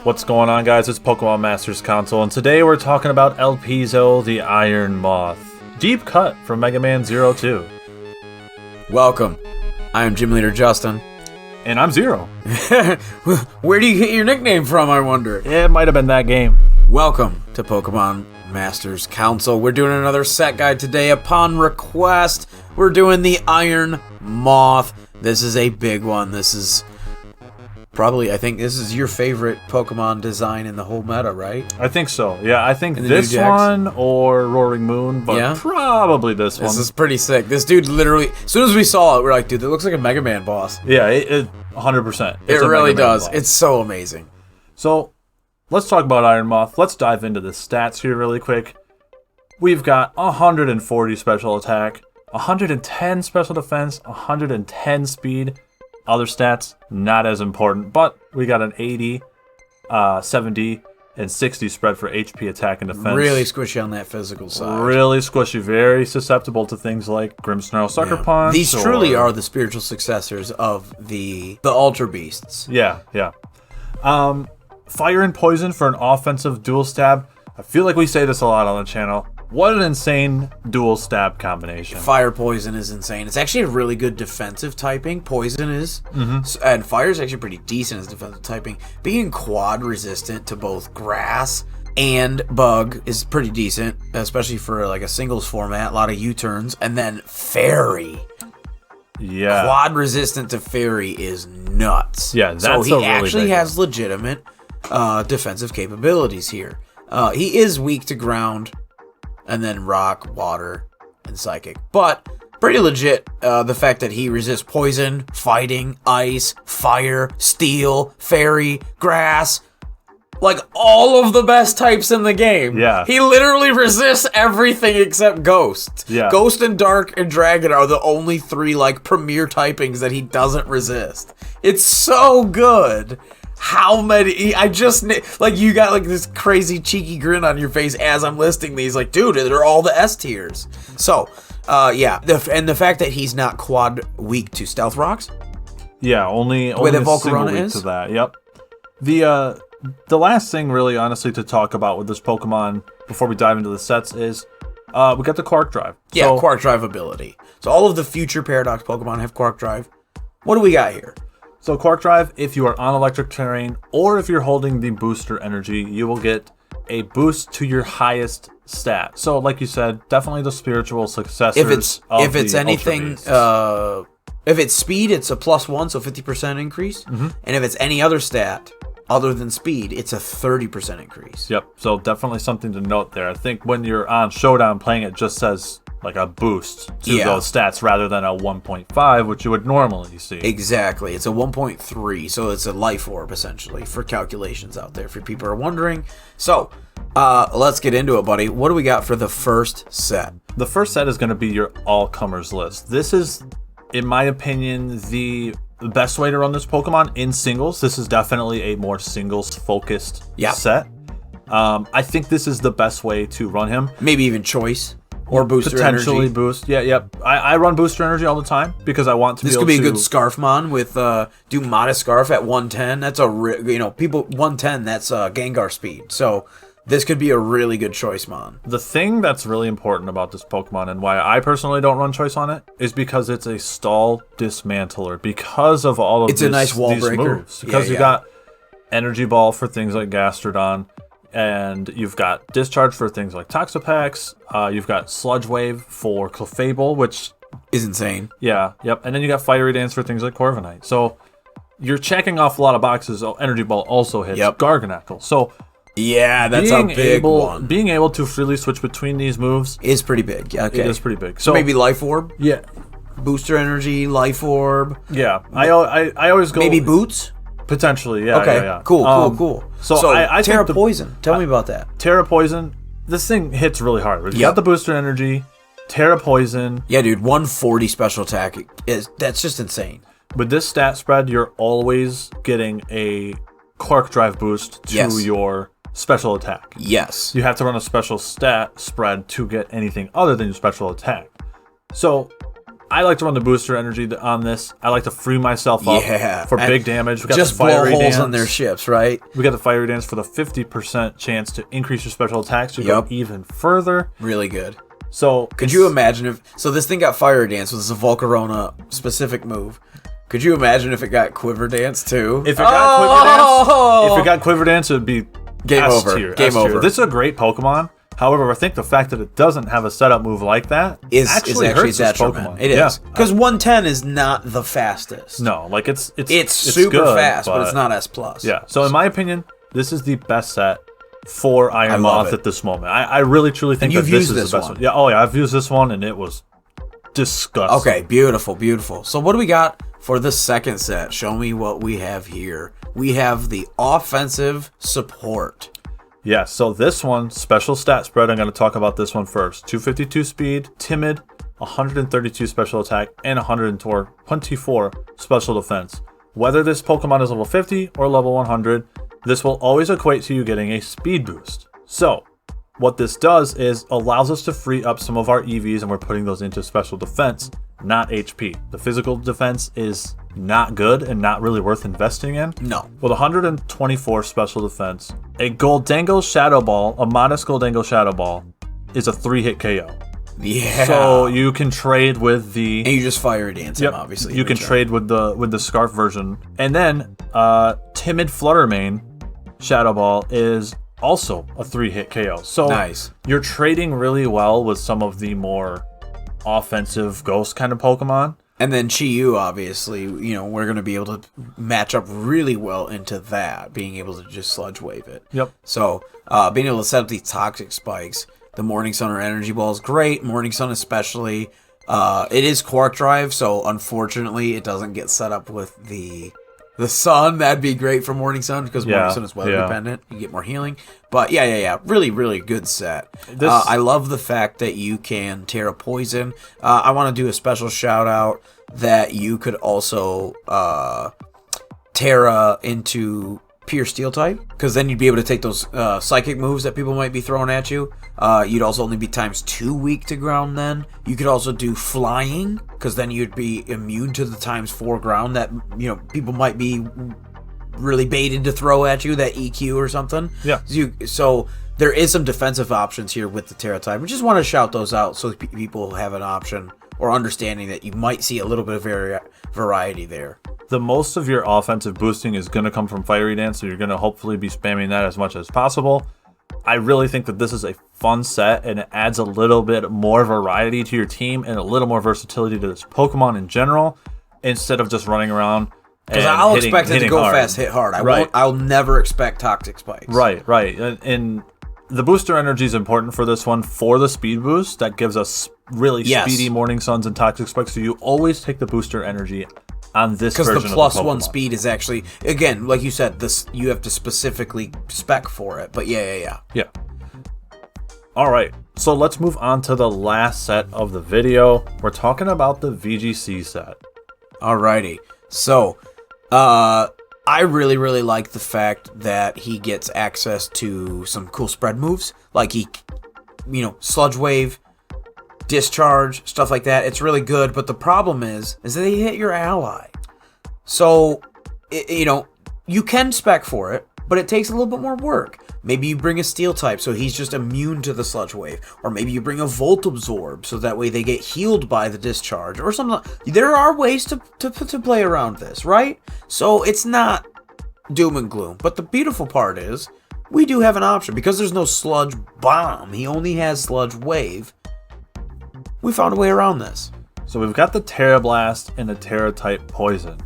What's going on, guys? It's Pokemon Masters Console, and today we're talking about El Piso, the Iron Moth. Deep cut from Mega Man 02. Welcome. I am Gym Leader Justin. And I'm Zero. Where do you get your nickname from, I wonder? It might have been that game. Welcome to Pokemon Masters Council. We're doing another set guide today. Upon request, we're doing the Iron Moth. This is a big one. This is probably, I think this is your favorite Pokemon design in the whole meta, right? I think so. Yeah, I think this one or Roaring Moon, but probably this one. This is pretty sick. This dude literally, as soon as we saw it, we're like, dude, that looks like a Mega Man boss. Yeah, it 100%. It really does. It's so amazing. So, let's talk about Iron Moth. Let's dive into the stats here really quick. We've got 140 special attack, 110 special defense, 110 speed. Other stats, not as important, but we got an 80, 70, and 60 spread for HP, attack, and defense. Really squishy on that physical side. Really squishy, very susceptible to things like Grimmsnarl, Sucker Punch. These truly are the spiritual successors of the Ultra Beasts. Yeah. Fire and Poison for an offensive dual stab. I feel like we say this a lot on the channel. What an insane dual stab combination. Fire Poison is insane. It's actually a really good defensive typing. Poison is. And Fire is actually pretty decent as defensive typing. Being quad resistant to both grass and bug is pretty decent, especially for like a singles format. A lot of U-turns. And then Fairy. Yeah. Quad resistant to Fairy is nuts. Yeah, that's so he really actually big has legitimate defensive capabilities here. He is weak to ground, and then rock, water, and psychic. But pretty legit, the fact that he resists poison, fighting, ice, fire, steel, fairy, grass. Like all of the best types in the game. Yeah. He literally resists everything except Ghost. Yeah. Ghost and Dark and Dragon are the only three like premier typings that he doesn't resist. It's so good. How many? I just like you got like this crazy cheeky grin on your face as I'm listing these. Like, dude, they're all the S tiers. So, yeah, and the fact that he's not quad weak to Stealth Rocks. Yeah, only the a Volcarona single weak is to that. Yep. The last thing, really, honestly, to talk about with this Pokemon before we dive into the sets is we got the Quark Drive. Yeah, so, Quark Drive ability. So all of the future Paradox Pokemon have Quark Drive. What do we got here? So Quark Drive, if you are on electric terrain or if you're holding the booster energy, you will get a boost to your highest stat. So like you said, definitely the spiritual successors if it's anything, if it's speed, it's a +1, so 50% increase. And if it's any other stat other than speed, it's a 30% increase. Yep, so definitely something to note there. I think when you're on Showdown playing, it just says like a boost to those stats rather than a 1.5, which you would normally see. Exactly. It's a 1.3, so it's a life orb, essentially, for calculations out there, for people who are wondering. So, let's get into it, buddy. What do we got for the first set? The first set is going to be your all-comers list. This is, in my opinion, the best way to run this Pokemon in singles. This is definitely a more singles-focused set. I think this is the best way to run him. Maybe even choice. Or booster potentially energy. Boost. Yeah, yep. I run booster energy all the time because I want to be able to... This could be a good Scarfmon with do Modest Scarf at 110. That's people 110, that's Gengar speed. So this could be a really good choice mon. The thing that's really important about this Pokemon and why I personally don't run choice on it is because it's a stall dismantler because of all of a nice wall breaker. Moves. Because you got Energy Ball for things like Gastrodon. And you've got Discharge for things like Toxapex. You've got Sludge Wave for Clefable, which is insane. Yeah, yep. And then you got Fiery Dance for things like Corviknight. So you're checking off a lot of boxes. Energy Ball also hits Garganacl. So yeah, that's a big one. Being able to freely switch between these moves is pretty big. Okay. It is pretty big. So maybe Life Orb. Yeah. Booster Energy, Life Orb. Yeah. I always go maybe Boots. Potentially, yeah. Okay, yeah. Cool. So I Terra think Poison. Tell me about that. Terra Poison. This thing hits really hard. You got the booster energy, Terra Poison. Yeah, dude. 140 special attack. That's just insane. With this stat spread, you're always getting a Quark Drive boost to your special attack. Yes. You have to run a special stat spread to get anything other than your special attack. So I like to run the booster energy on this. I like to free myself up for big damage. We got just the fiery blow holes dance on their ships, right? We got the fiery dance for the 50% chance to increase your special attacks to go even further. Really good. So could you imagine if... So this thing got fire dance, which is a Volcarona specific move. Could you imagine if it got quiver dance too? If it got quiver dance, it would be game over. Game over. This is a great Pokemon. However, I think the fact that it doesn't have a setup move like that actually hurts this Pokemon. It is. Because 110 is not the fastest. No, like it's super good, fast, but it's not S+. Yeah. So in my opinion, this is the best set for Iron Moth at this moment. I really truly think that this is the best one. Yeah. Oh yeah, I've used this one and it was disgusting. Okay, beautiful, beautiful. So what do we got for the second set? Show me what we have here. We have the offensive support. Yeah, so this one, special stat spread, I'm going to talk about this one first. 252 speed, timid, 132 special attack, and 124 special defense. Whether this Pokemon is level 50 or level 100, this will always equate to you getting a speed boost. So, what this does is allows us to free up some of our EVs, and we're putting those into special defense, not HP. The physical defense is not good and not really worth investing in. No. With 124 special defense, a Goldango Shadow Ball, a modest Goldango Shadow Ball, is a 3-hit KO. Yeah. So you can trade with the... And you just fire dance him, obviously. You can trade with the Scarf version. And then, Timid Fluttermane Shadow Ball is also a 3-hit KO. So nice. You're trading really well with some of the more offensive ghost kind of Pokemon. And then Chi-Yu, obviously, you know, we're going to be able to match up really well into that, being able to just Sludge Wave it. Yep. So, being able to set up these Toxic Spikes, the Morning Sun or Energy Ball is great. Morning Sun especially. It is Quark Drive, so unfortunately it doesn't get set up with the Sun. That'd be great for Morning Sun, because Morning Sun is weather dependent. You get more healing. But yeah. Really, really good set. I love the fact that you can Terra Poison. I want to do a special shout out that you could also Terra into pure Steel type, because then you'd be able to take those psychic moves that people might be throwing at you. You'd also only be ×2 weak to ground then. You could also do flying, because then you'd be immune to the ×4 ground that, you know, people might be really baited to throw at you, that EQ or something. Yeah. So there is some defensive options here with the Terra type. We just want to shout those out so people have an option or understanding that you might see a little bit of variety there. The most of your offensive boosting is going to come from Fiery Dance, so you're going to hopefully be spamming that as much as possible. I really think that this is a fun set, and it adds a little bit more variety to your team and a little more versatility to this Pokemon in general, instead of just running around. Because I'll expect it to go fast, hit hard. I'll never expect Toxic Spikes. Right. And the booster energy is important for this one for the speed boost. That gives us really speedy Morning Suns and Toxic Spikes. So you always take the booster energy on this version of the Pokemon. Because the +1 speed is actually, again, like you said, you have to specifically spec for it. But yeah. All right. So let's move on to the last set of the video. We're talking about the VGC set. Alrighty. So, I really, really like the fact that he gets access to some cool spread moves. Like Sludge Wave, Discharge, stuff like that. It's really good, but the problem is that they hit your ally. So, you can spec for it, but it takes a little bit more work. Maybe you bring a Steel type, so he's just immune to the Sludge Wave. Or maybe you bring a Volt Absorb, so that way they get healed by the Discharge. Or something. There are ways to play around this, right? So it's not doom and gloom. But the beautiful part is, we do have an option. Because there's no Sludge Bomb, he only has Sludge Wave. We found a way around this. So we've got the Terra Blast and the Terra type Poison.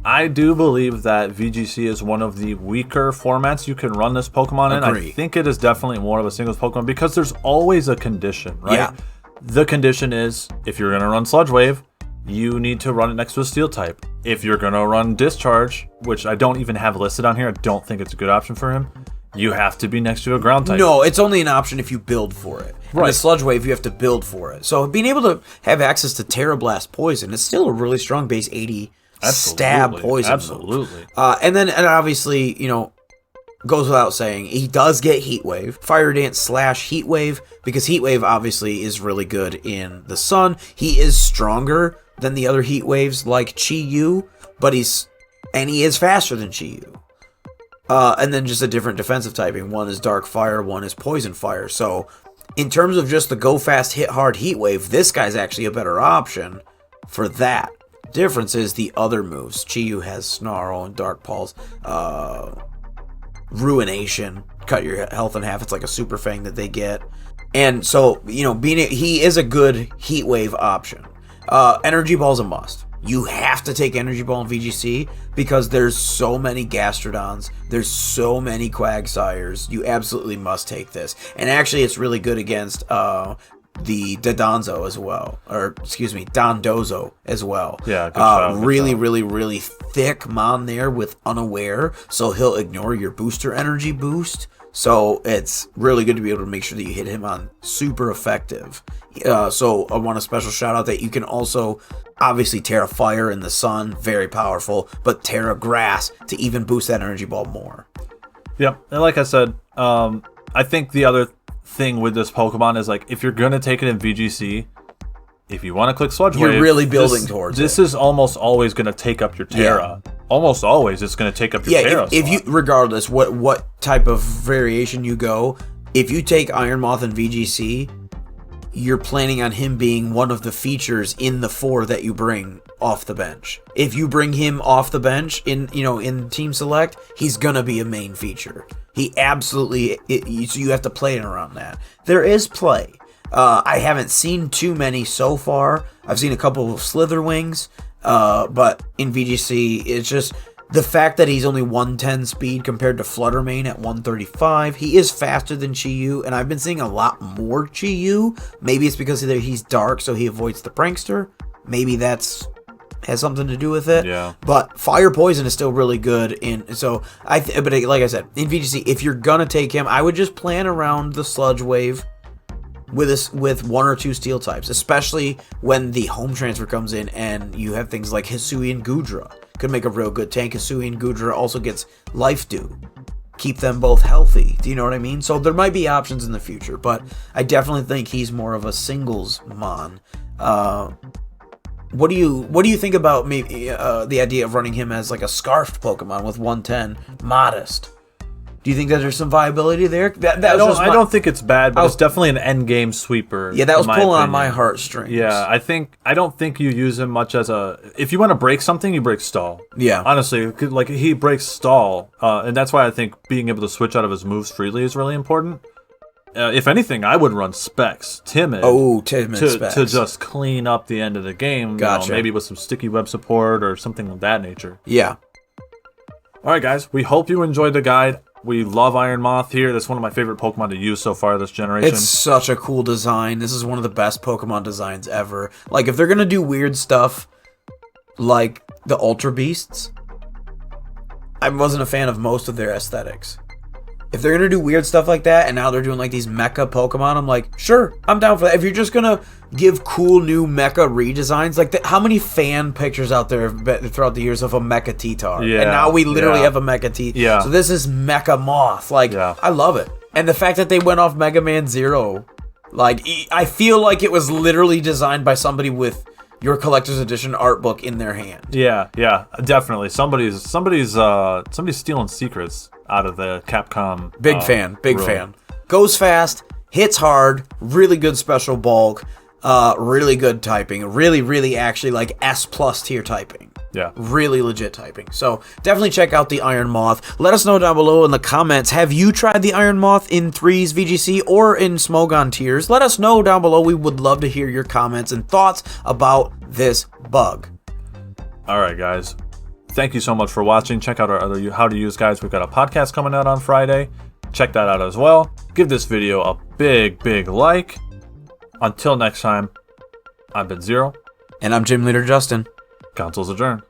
I do believe that VGC is one of the weaker formats you can run this Pokemon in. I think it is definitely more of a singles Pokemon because there's always a condition, right? Yeah. The condition is, if you're going to run Sludge Wave, you need to run it next to a Steel type. If you're going to run Discharge, which I don't even have listed on here, I don't think it's a good option for him, you have to be next to a Ground type. No, it's only an option if you build for it. Right. With Sludge Wave, you have to build for it. So being able to have access to Terra Blast Poison is still a really strong base 80 stab poison. Absolutely. And obviously, goes without saying, he does get Heat Wave, Fire Dance / Heat Wave, because Heat Wave obviously is really good in the sun. He is stronger than the other Heat Waves like Chi-Yu, but he is faster than Chi-Yu. And then just a different defensive typing. One is Dark Fire, one is Poison Fire. So in terms of just the go fast, hit hard Heat Wave, this guy's actually a better option for that. Difference is the other moves. Chi-Yu has Snarl and Dark Pulse. Ruination, cut your health in half. It's like a super fang that they get. And so, he is a good Heat Wave option. Energy Ball's a must. You have to take Energy Ball in VGC because there's so many Gastrodons, there's so many Quagsires. You absolutely must take this. And actually, it's really good against the Dondozo as well, Dondozo as well. Yeah, good job, really thick mon there with Unaware, so he'll ignore your booster energy boost. So it's really good to be able to make sure that you hit him on super effective. So I want a special shout out that you can also obviously Terra Fire in the sun, very powerful, but Terra Grass to even boost that energy ball more. Yep, and like I said, I think the other thing with this Pokemon is like if you're gonna take it in VGC, if you want to click Sludge Wave, you're really building towards this. Is almost always gonna take up your Terra. Yeah. Almost always, it's gonna take up your Terra. If you, regardless what type of variation you go, if you take Iron Moth in VGC, you're planning on him being one of the features in the 4 that you bring off the bench. If you bring him off the bench in Team Select, he's gonna be a main feature. He absolutely, so you have to play it around that. There is play. I haven't seen too many so far. I've seen a couple of Slitherwings, but in VGC, it's just the fact that he's only 110 speed compared to Fluttermane at 135. He is faster than Chi-Yu, and I've been seeing a lot more Chi-Yu. Maybe it's because he's dark, so he avoids the Prankster. Maybe that's has something to do with it. Yeah. But Fire Poison is still really good but like I said, in VGC, if you're gonna take him, I would just plan around the Sludge Wave with 1 or 2 Steel types, especially when the home transfer comes in and you have things like Hisuian Gudra. Could make a real good tank. Hisuian Gudra also gets Life Dew. Keep them both healthy. Do you know what I mean? So there might be options in the future, but I definitely think he's more of a singles mon. What do you think about maybe the idea of running him as like a scarfed Pokemon with 110 modest? Do you think that there's some viability there? I don't think it's bad, but it's definitely an end game sweeper. Yeah, that was pulling on my heartstrings. Yeah, I don't think you use him much as if you want to break something, you break Stall. Yeah. Honestly, like he breaks Stall, and that's why I think being able to switch out of his moves freely is really important. If anything, I would run Specs, Timid. Oh, Timid Specs. To just clean up the end of the game. Gotcha. Maybe with some sticky web support or something of that nature. Yeah. All right, guys. We hope you enjoyed the guide. We love Iron Moth here. That's one of my favorite Pokemon to use so far this generation. It's such a cool design. This is one of the best Pokemon designs ever. Like, if they're going to do weird stuff like the Ultra Beasts, I wasn't a fan of most of their aesthetics. If they're going to do weird stuff like that, and now they're doing like these mecha Pokemon, I'm like, sure, I'm down for that. If you're just going to give cool new mecha redesigns, like how many fan pictures out there have been throughout the years of a mecha T-Tar? Yeah, and now we literally have a mecha T-Tar. Yeah. So this is Mecha Moth. Like, I love it. And the fact that they went off Mega Man Zero, like, I feel like it was literally designed by somebody with your collector's edition art book in their hand. Yeah, definitely. Somebody's stealing secrets out of the Capcom. Big fan. Goes fast, hits hard, really good special bulk, really good typing, really actually like S+ tier typing. Yeah. Really legit typing. So definitely check out the Iron Moth. Let us know down below in the comments. Have you tried the Iron Moth in 3's VGC or in Smogon tiers? Let us know down below. We would love to hear your comments and thoughts about this bug. All right, guys. Thank you so much for watching. Check out our other How to Use guides. We've got a podcast coming out on Friday. Check that out as well. Give this video a big like. Until next time, I've been Zero. And I'm Gym Leader Justin. Council's adjourned.